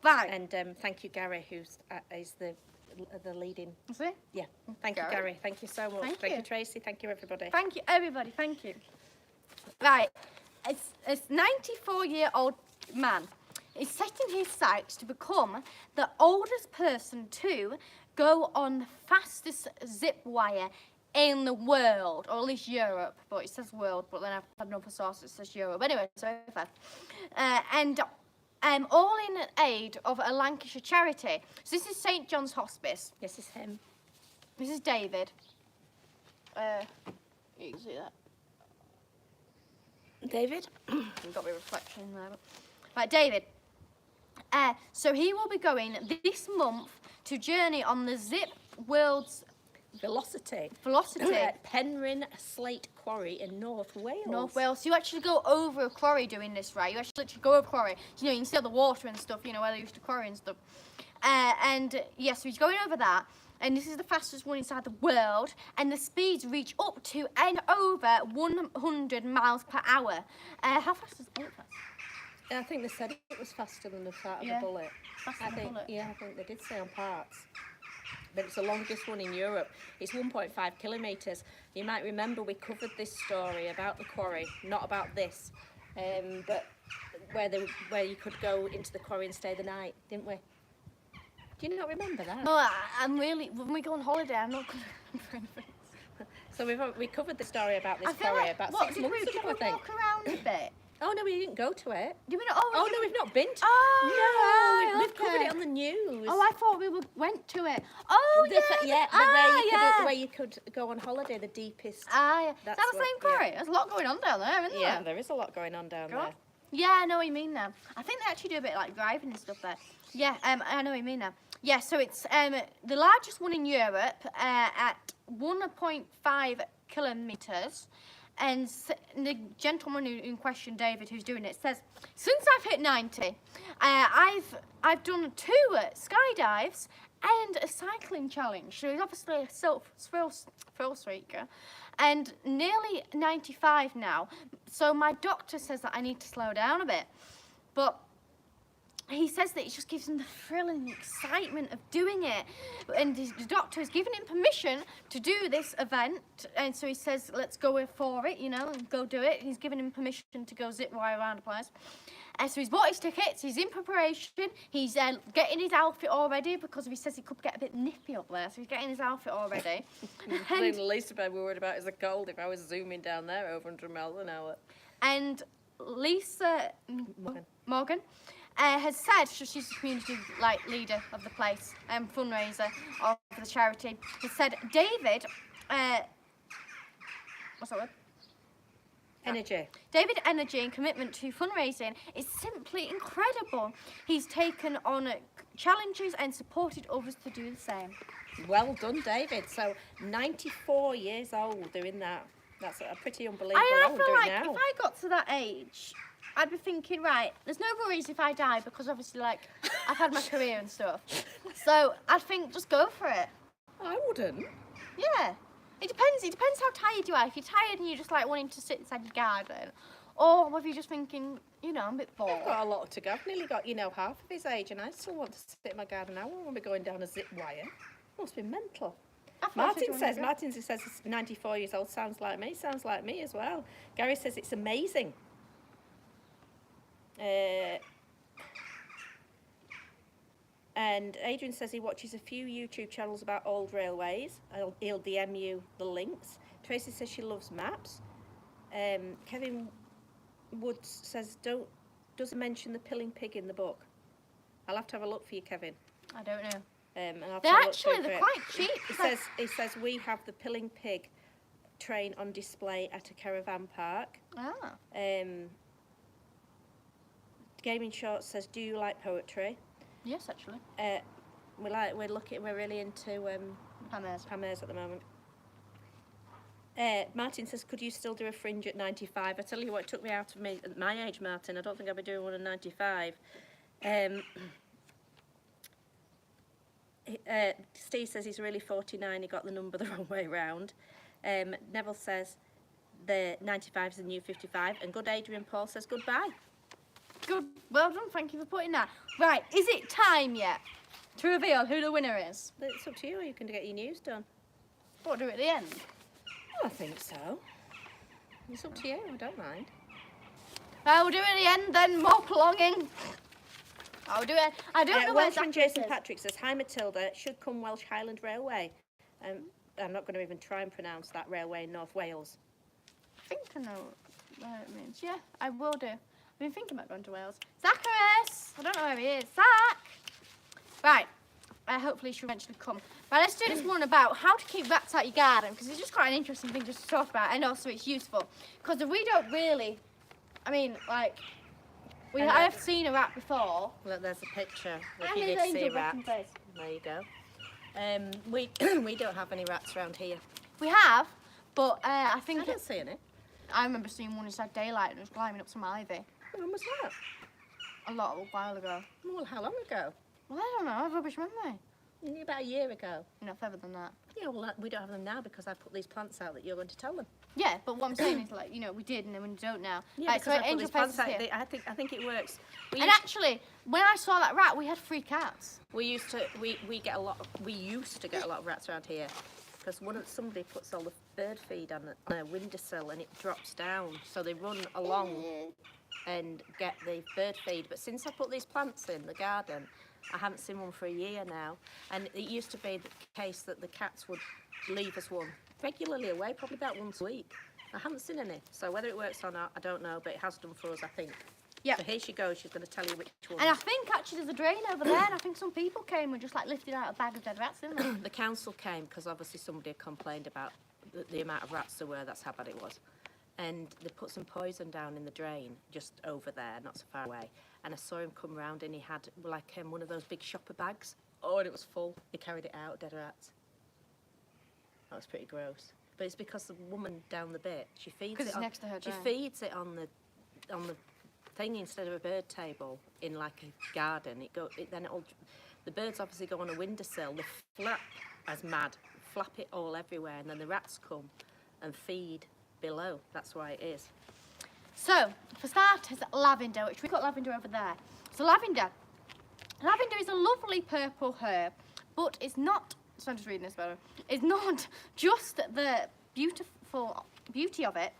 Right. And thank you, Gary, who's is the leading. Is it? Yeah. Thank you, Gary. Thank you so much. Thank you. Tracy. Thank you, everybody. Thank you, everybody. Thank you. Right. It's 94-year-old man. He's setting his sights to become the oldest person to go on the fastest zip wire in the world, or at least Europe, but it says world, but then I've had another source that says Europe. Anyway, so fast. And all in aid of a Lancashire charity. So this is St John's Hospice. Yes, it's him. This is David. You can see that. David? You've got my reflection there. Right, David. So he will be going this month to journey on the Zip World's Velocity. Velocity. Penryn Slate Quarry in North Wales. North Wales. So you actually go over a quarry doing this, right? You actually go over a quarry. So, you know, you can see all the water and stuff, you know, where they used to quarry and stuff. And yes, so he's going over that. And this is the fastest one inside the world. And the speeds reach up to and over 100 miles per hour. How fast is the bullet? I think they said it was faster than the start of Yeah. a bullet. Faster I than a think, bullet. yeah, I think they did say on parts. But it's the longest one in Europe. It's 1.5 kilometres. You might remember we covered this story about the quarry, not about this, but where you could go into the quarry and stay the night, didn't we? Do you not remember that? No, I'm really, when we go on holiday, I'm not going to remember anything. So we covered the story about this I feel quarry like, about what, 6 months did ago, we I think. walk around a bit? Oh no, we didn't go to it. Did we not? Oh no, we've not been to Oh, No, we've okay. covered it on the news. Oh, I thought we went to it. Oh, The way you could go on holiday, the deepest. Ah, yeah. Is That's that the what- same quarry? There's a lot going on down there, isn't Yeah, there? there is a lot going on down there. Yeah, I know what you mean now. I think they actually do a bit like driving and stuff there. Yeah, I know what you mean now. Yeah, so it's the largest one in Europe at 1.5 kilometres. And the gentleman in question, David, who's doing it, says, since I've hit 90, I've done 2 skydives and a cycling challenge. So he's obviously a thrill seeker. And nearly 95 now. So my doctor says that I need to slow down a bit. But he says that it just gives him the thrill and the excitement of doing it. And the doctor has given him permission to do this event. And so he says, let's go for it, you know, and go do it. He's given him permission to go zip wire around the place. And so he's bought his tickets, he's in preparation, he's getting his outfit all ready because he says it could get a bit nippy up there. So he's getting his outfit all ready. The least I'd be worried about is the cold if I was zooming down there over 100 miles an hour. Lisa Morgan has said, so she's the community leader of the place, fundraiser of the charity, has said David, what's that word? Energy. David energy and commitment to fundraising is simply incredible. He's taken on challenges and supported others to do the same. Well done, David. So 94 years old doing that. That's a pretty unbelievable. I feel like now. if I got to that age, I'd be thinking, right, there's no worries if I die because obviously, like, I've had my career and stuff. So I'd think, just go for it. I wouldn't. Yeah. It depends how tired you are. If you're tired and you're just like wanting to sit inside your garden, or if you're just thinking, you know, I'm a bit bored. I've got a lot to go. I've nearly got, half of his age, and I still want to sit in my garden. I won't be going down a zip wire. Must be mental. Martin says he's 94 years old. Sounds like me. Sounds like me as well. Gary says it's amazing. And Adrian says he watches a few YouTube channels about old railways. He'll DM you the links. Tracy says she loves maps. Kevin Woods says doesn't mention the pilling pig in the book. I'll have to have a look for you, Kevin. I don't know. And I'll have to They're have a look actually, through they're it. quite cheap. He says we have the pilling pig train on display at a caravan park. Ah. Gaming Shorts says, do you like poetry? Yes, actually. We're really into Pamers at the moment. Martin says, could you still do a fringe at 95? I tell you what, it took me out of me at my age, Martin. I don't think I'll be doing one at 95. Steve says he's really 49. He got the number the wrong way round. Neville says the 95 is the new 55. And good Adrian Paul says goodbye. Good. Well done. Thank you for putting that. Right. Is it time yet to reveal who the winner is? It's up to you. You can get your news done. What, do it at the end? I think so. It's up to you. I don't mind. I will do it at the end then. More prolonging. I'll do it. I don't know where Welshman exactly Jason it is. Patrick says, hi Matilda, should come Welsh Highland Railway. I'm not going to even try and pronounce that railway in North Wales. I think I know what it means. Yeah, I will do. I've been thinking about going to Wales. Zacharias! I don't know where he is. Zach! Right. Hopefully she'll eventually come. Right, let's do this one about how to keep rats out your garden, because it's just quite an interesting thing just to talk about, and also it's useful. Because we don't really, I mean, like, I have seen a rat before. Look, there's a picture. If And you his did see angel a rat. button face. There you go. We don't have any rats around here. We have, but I think I don't see any. I remember seeing one inside daylight and it was climbing up some ivy. When was that? A while ago. Well, how long ago? Well, I don't know. I have rubbish memory. About a year ago. No, further than that. Yeah, well, we don't have them now because I put these plants out that you're going to tell them. Yeah, but what I'm saying is, like, you know, we did and then we don't now. Yeah, Like, because I put Angel these plants Face is out. here. I think it works. And actually, when I saw that rat, we had 3 cats. We used to get a lot of rats around here because somebody puts all the bird feed on a windowsill and it drops down, so they run along and get the bird feed. But since I put these plants in the garden, I haven't seen one for a year now. And it used to be the case that the cats would leave us one regularly away, probably about once a week. I haven't seen any, so whether it works or not, I don't know, but it has done for us, I think. Yeah. So here she goes. She's going to tell you which one. And I think actually there's a drain over there, and I think some people came and just like lifted out a bag of dead rats, didn't they? The council came because obviously somebody had complained about the amount of rats there were. That's how bad it was. And they put some poison down in the drain just over there, not so far away. And I saw him come round and he had like one of those big shopper bags. Oh, and it was full. He carried it out, dead rats. That was pretty gross. But it's because the woman down the bit, she feeds Because it it's on, next to her she drain. feeds it on the thing instead of a bird table in like a garden. The birds obviously go on a windowsill. They flap as mad, flap it all everywhere, and then the rats come and feed below. That's why it is. So, for starters, lavender, which we've got lavender over there. So lavender is a lovely purple herb, but it's not, so I'm just reading this better, it's not just the beauty of it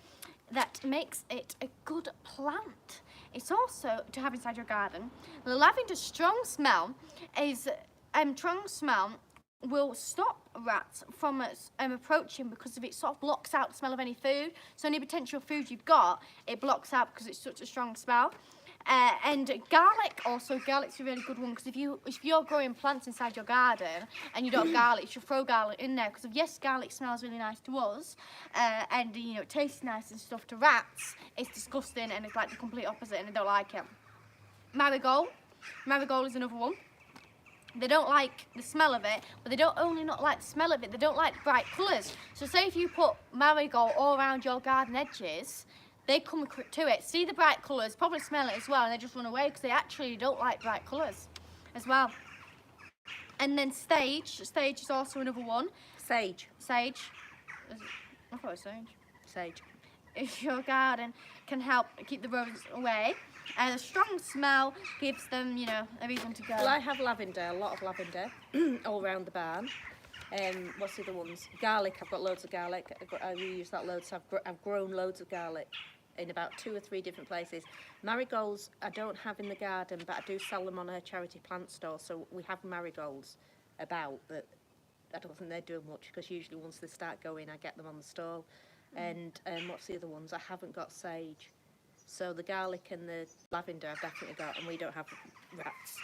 that makes it a good plant. It's also to have inside your garden. The lavender's strong smell will stop rats from approaching because of it sort of blocks out the smell of any food. So any potential food you've got, it blocks out because it's such a strong smell. And garlic's a really good one because if you're growing plants inside your garden and you don't have garlic, you should throw garlic in there because yes, garlic smells really nice to us, and you know it tastes nice and stuff. To rats, it's disgusting and it's like the complete opposite, and they don't like it. Marigold is another one. They don't like the smell of it, but they don't only not like the smell of it, they don't like bright colours. So say if you put marigold all around your garden edges, they come to it, see the bright colours, probably smell it as well, and they just run away because they actually don't like bright colours as well. And then sage is also another one. Sage. I thought it was sage. If your garden can help keep the rodents away. And a strong smell gives them, you know, a reason to go. Well, I have lavender, a lot of lavender, all around the barn. What's the other ones? Garlic, I've got loads of garlic. I use that loads, so I've grown loads of garlic in about 2 or 3 different places. Marigolds I don't have in the garden, but I do sell them on a charity plant store. So we have marigolds about, but I don't think they're doing much because usually once they start going, I get them on the stall. And what's the other ones? I haven't got sage. So the garlic and the lavender I've definitely got, and we don't have rats.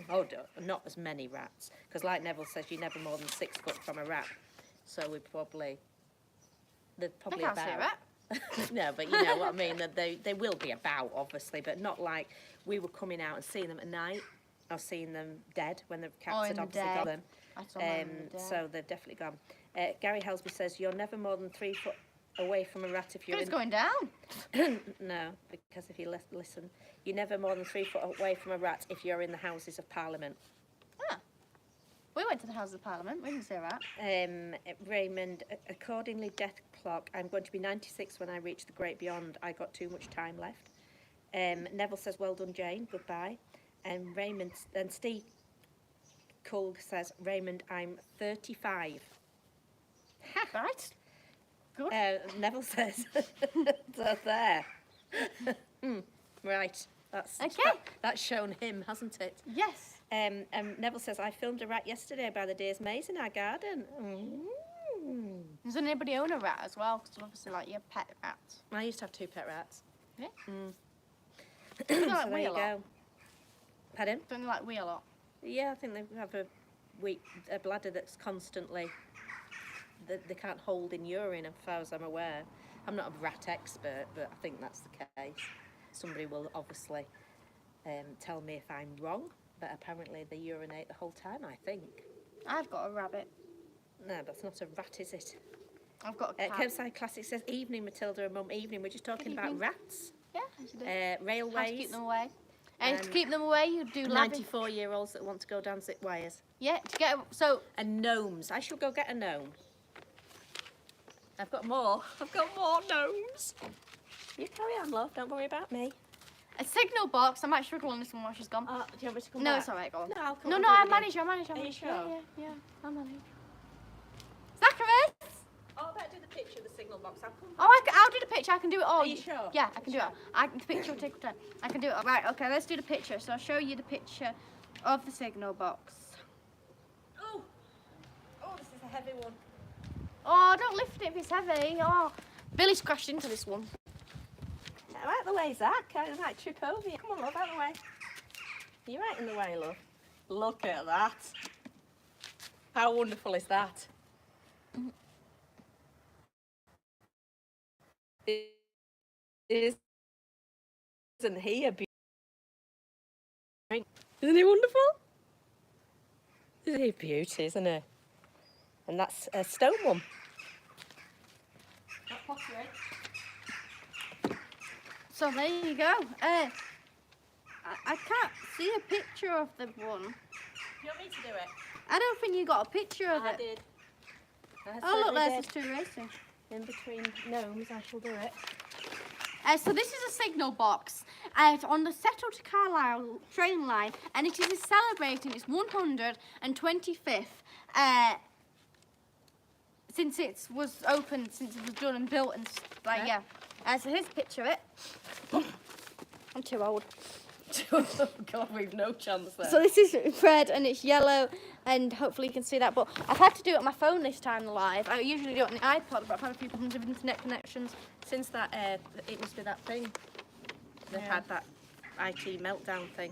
Oh, not as many rats, because like Neville says, you're never more than 6 foot from a rat. So they're probably I can't see a rat. No, but you know what I mean. That they will be about, obviously, but not like we were coming out and seeing them at night. Or seeing them dead when the cats had obviously got them. I saw mine in the day. So they've definitely gone. Gary Helsby says you're never more than 3 foot away from a rat if you're But it's going down. No, because if you listen, you're never more than 3 foot away from a rat if you're in the Houses of Parliament. Ah. We went to the House of Parliament. We didn't see a rat. Raymond, accordingly, death clock. I'm going to be 96 when I reach the great beyond. I got too much time left. Neville says, well done, Jane. Goodbye. And Raymond and Steve Kulg says, Raymond, I'm 35. Right. Good. Neville says, so there. Right. That's Okay. That's shown him, hasn't it? Yes. Neville says, I filmed a rat yesterday by the Days Maze in our garden. Does anybody own a rat as well? Because obviously, like, your pet rats. I used to have 2 pet rats. Yeah. So Don't like there we you a lot. go. Pardon? Don't they like we a lot? Yeah, I think they have a bladder that's constantly, they can't hold in urine, as far as I'm aware. I'm not a rat expert, but I think that's the case. Somebody will obviously tell me if I'm wrong, but apparently they urinate the whole time, I think. I've got a rabbit. No, that's not a rat, is it? I've got a cat. Curbside Classic says, evening, Matilda and Mum, evening. We're just talking about evening. rats. Yeah, I should do. Railways. How to keep them away. And to keep them away, you do 94-year-olds that want to go down zip wires. Yeah, to get so. And gnomes. I shall go get a gnome. I've got more. I've got more gnomes. You carry on, love. Don't worry about me. A signal box. I might struggle on this one while she's gone. Do you want me to come No, back? it's all right. Go on. No, I'll come No, and no, do it I again. manage. I manage. Are you sure? Yeah, I manage. Zachary! Oh, I better do the picture of the signal box. I'll come back. Oh, I'll do the picture. I can do it all. Are you sure? Yeah, I can do it. The picture will take time. I can do it. Right, okay, let's do the picture. So I'll show you the picture of the signal box. Oh, this is a heavy one. Oh, don't lift it if it's heavy. Oh, Billy's crashed into this one. Out the way, Zach. I might trip over you. Come on, love, out the way. You're right in the way, love. Look at that. How wonderful is that? Isn't he a beauty? Isn't he wonderful? Isn't he a beauty, isn't he? And that's a stone one. So there you go. I can't see a picture of the one. Do you want me to do it? I don't think you got a picture of I it. did. Oh, look, there's the 2 racing. In between gnomes, I shall do it. So this is a signal box on the Settle to Carlisle train line, and it is celebrating its 125th since it was opened, since it was done and built, and like yeah. So here's a picture of it. I'm too old. God, we've no chance there. So this is red and it's yellow, and hopefully you can see that. But I've had to do it on my phone this time live. I usually do it on the iPod, but I've had a few problems with internet connections. Since that, it must be that thing. They've had that IT meltdown thing.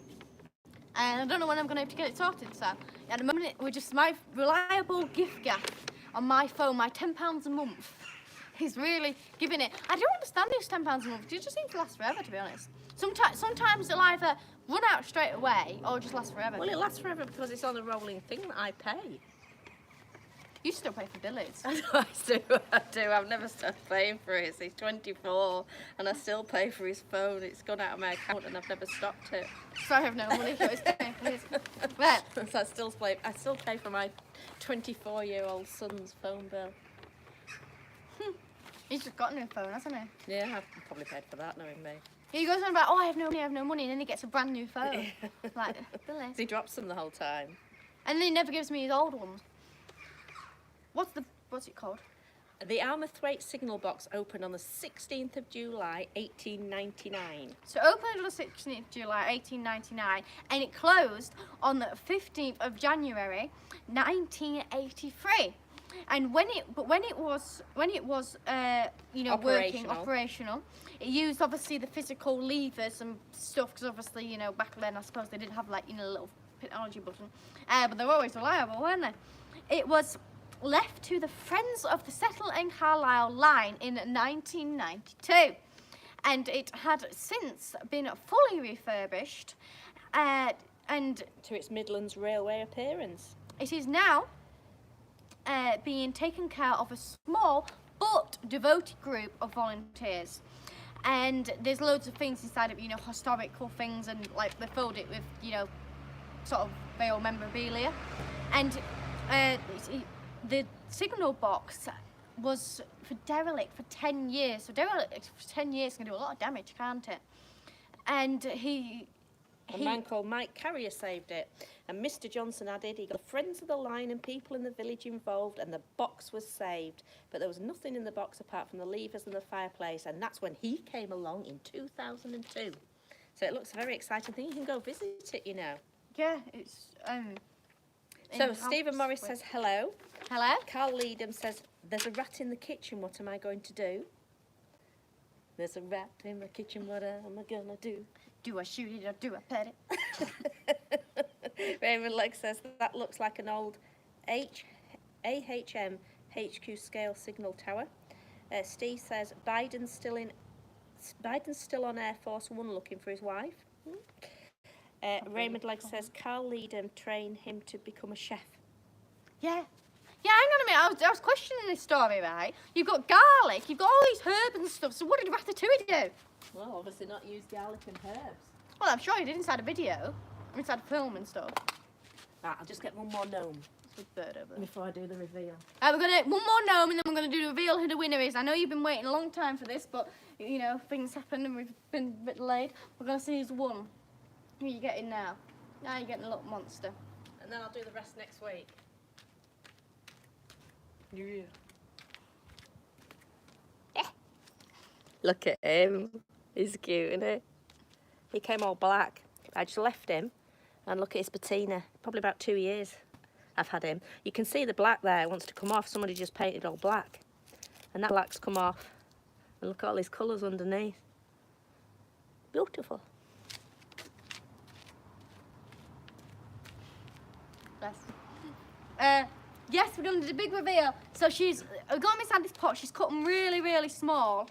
And I don't know when I'm going to have to get it sorted. So at the moment, we're just my reliable gift gap on my phone, my £10 a month. He's really giving it. I don't understand this £10 a month. It just seems to last forever, to be honest. Sometimes it'll either run out straight away or just last forever. Well, it lasts forever because it's on a rolling thing that I pay. You still pay for Billy's. I do. I've never stopped paying for it. He's 24 and I still pay for his phone. It's gone out of my account and I've never stopped it. So I have no money for his paying for his. Right. So I still pay for my 24-year-old son's phone bill. He's just got a new phone, hasn't he? Yeah, I've probably paid for that, knowing me. He goes on about, oh, I have no money, and then he gets a brand new phone. Like, Billy. He drops them the whole time. And then he never gives me his old ones. What's it called? The Armathwaite signal box opened on the 16th of July, 1899. So it opened on the 16th of July 1899 and it closed on the 15th of January 1983. And when it was you know, working operational, it used obviously the physical levers and stuff, because obviously, you know, back then I suppose they didn't have, like, you know, a little technology button, but they were always reliable, weren't they? It was left to the Friends of the Settle and Carlisle line in 1992, and it had since been fully refurbished and to its Midlands Railway appearance. it is now being taken care of a small but devoted group of volunteers. And there's loads of things inside of, you know, historical things, and like they filled it with, you know, sort of Vale memorabilia. And the signal box was derelict for 10 years. So derelict for 10 years can do a lot of damage, can't it? And a man called Mike Carrier saved it, and Mr. Johnson added he got the friends of the line and people in the village involved, and the box was saved. But there was nothing in the box apart from the levers and the fireplace, and that's when he came along in 2002. So it looks a very exciting thing. You can go visit it, you know. Yeah, it's So Stephen Morris says hello. Hello. Carl Leedham says there's a rat in the kitchen. What am I going to do? There's a rat in the kitchen. What am I gonna do? Do I shoot it or do I pet it? Raymond Lex says that looks like an old AHM HQ scale signal tower. Steve says Biden's still on Air Force One looking for his wife. Raymond Legs says Carl Leedham trained him to become a chef. Yeah. Yeah, hang on a minute. I was questioning this story, right? You've got garlic, you've got all these herbs and stuff, so what did Ratatouille do? Well, obviously not use garlic and herbs. Well, I'm sure he did inside a video, inside a film and stuff. Right, I'll just get one more gnome There's a bird over there. before I do the reveal. We're going to, one more gnome, and then we're going to do the reveal who the winner is. I know you've been waiting a long time for this, but, you know, things happen and we've been a bit delayed. We're going to see who's won. Who are you getting now? Now you're getting a little monster. And then I'll do the rest next week. Yeah. Look at him. He's cute, isn't he? He came all black. I just left him, and look at his patina. Probably about 2 years I've had him. You can see the black there. It wants to come off. Somebody just painted all black. And that black's come off. And look at all his colours underneath. Beautiful. Yes, we're going to do the big reveal. So she's got them inside this pot. She's cut them really, really small.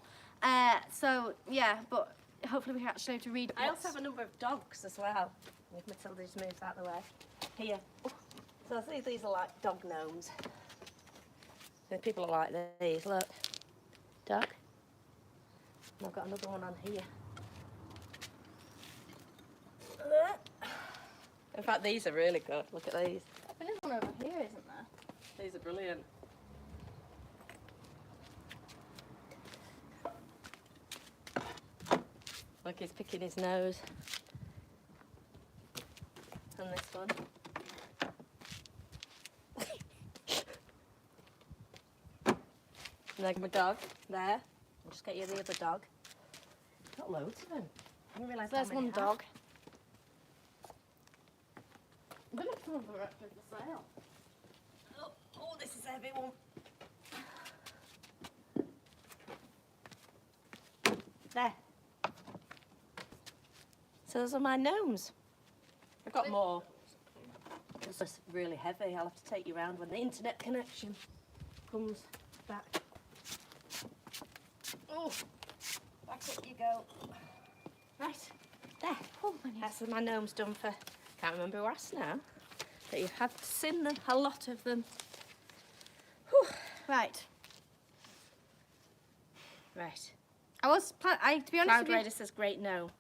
So, yeah, but hopefully we can actually have to read. I also have a number of dogs as well. If Matilda just moves out of the way. Here. So these are like dog gnomes. And people are like these. Look. Dog. And I've got another one on here. In fact, these are really good. Look at these. There's one over here, isn't there? These are brilliant. Look, he's picking his nose. And this one. And then my dog, there. I'll just get you the other dog. Got loads of them. I didn't realise There's how many one I have. dog. I think some of them are actually for sale. Oh, this is a heavy one. There. So those are my gnomes. I've got more. It's just really heavy. I'll have to take you around when the internet connection comes back. Oh, back up you go. Right, there. Oh, That's my gnomes done for, can't remember who asked now, but you've had seen them, a lot of them. Whew. Right. Right. To be honest Cloud with you, Raider says great no.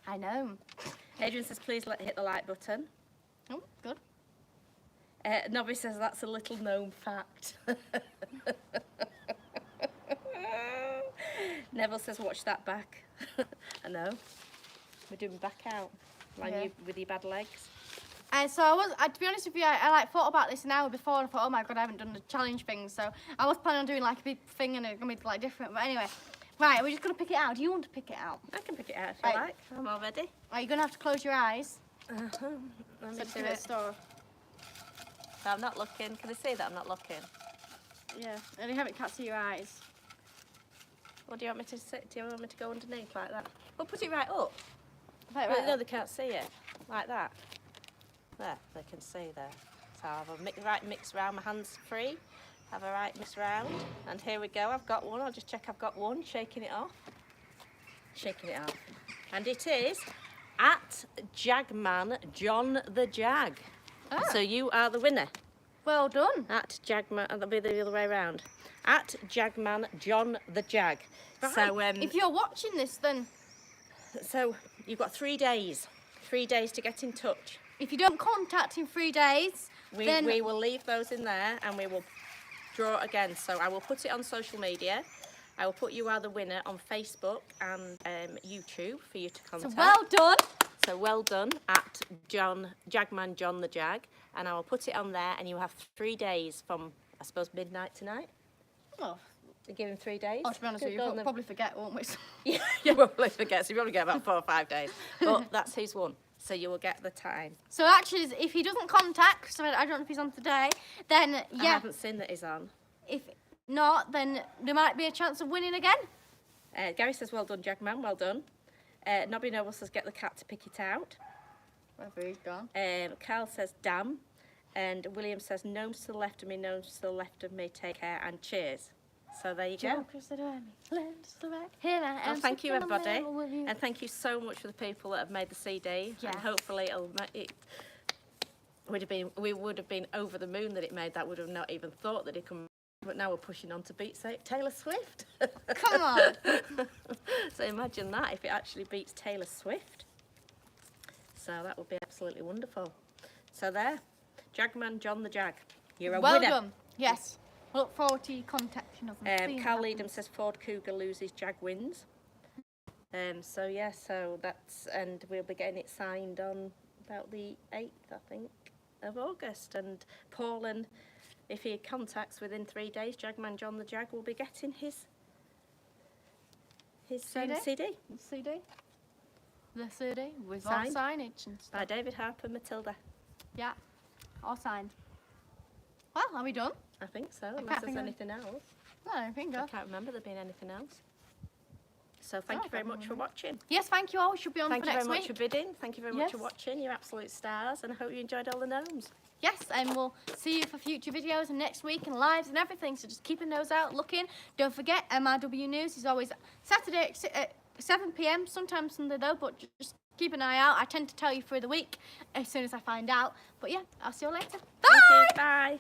I know. Adrian says please hit the like button. Oh, good. Nobby says that's a little known fact. Neville says watch that back. I know. We're doing back out. Like Yeah. you with your bad legs. So to be honest with you, I like thought about this an hour before and I thought, oh my god, I haven't done the challenge thing. So I was planning on doing like a big thing and it's gonna be like different. But anyway, right, we're just gonna pick it out. Do you want to pick it out? I can pick it out if you like. I'm all ready. Right, you're gonna have to close your eyes. Let me So do it. So I'm not looking. Can I see that I'm not looking? Yeah, and you haven't can't see your eyes. Or do you want me to sit? Do you want me to go underneath like that? Well, put it right up. Right, Well, right. no, they can't see it. Like that. There, they can see there. So I'll have a right mix round, my hands free. Have a right mix round. And here we go, I've got one. I'll just check I've got one. Shaking it off. Shaking it off. And it is at Jagman John the Jag. Ah. So you are the winner. Well done. At Jagman, that'll be the other way around. At Jagman John the Jag. Right. So if you're watching this, then so you've got 3 days. 3 days to get in touch. if you don't contact in 3 days, then We will leave those in there and we will draw it again. So I will put it on social media. I will put You Are the Winner on Facebook and YouTube for you to so contact. well done. So well done at Jagman John the Jag. And I will put it on there and you have 3 days from, I suppose, midnight tonight. Oh, They give him 3 days. to be honest with you, Good we'll going probably forget, won't we? then. You probably forget. So you probably get about 4 or 5 days. But that's who's won. So you will get the time. So actually, if he doesn't contact, so I don't know if he's on today, then I yeah. haven't seen that he's on. If not, then there might be a chance of winning again. Gary says, well done, Jagman, well done. Nobby Noble says, get the cat to pick it out. Wherever he's gone. Carl says, damn. And William says, gnomes to the left of me, gnomes to the left of me, take care and cheers. So there you go. Well, thank you, everybody. And thank you so much for the people that have made the CD. Yeah. And hopefully we would have been over the moon that it made that. Would have not even thought that it could. But now we're pushing on to beat Taylor Swift. Come on. So imagine that if it actually beats Taylor Swift. So that would be absolutely wonderful. So there, Jagman John the Jag, you're a Well winner. done. Yes. I look forward to you contacting us. and seeing Carl what Leadham happens. says Ford Cougar loses, Jag wins. So yeah, so that's, and we'll be getting it signed on about the 8th, I think, of August. And Paul, and if he contacts within 3 days, Jagman John the Jag will be getting his CD? CD CD. The CD with Signed. all signage and by stuff. David Harper Matilda. Yeah. All signed. Well, are we done? I think so, can't unless there's think of- anything else. No, I don't think I so. can't remember there being anything else. So thank I you very can't much for watching. Yes, thank you all. We should be on Thank for you very next much week. for bidding. Thank you very much for Yes. watching. You're absolute stars, and I hope you enjoyed all the gnomes. Yes, and we'll see you for future videos and next week and lives and everything. So just keep a nose out, looking. Don't forget, MRW News is always Saturday at 7 p.m. Sometimes Sunday though, but just keep an eye out. I tend to tell you through the week as soon as I find out. But yeah, I'll see you later. Bye. Thank you. Bye.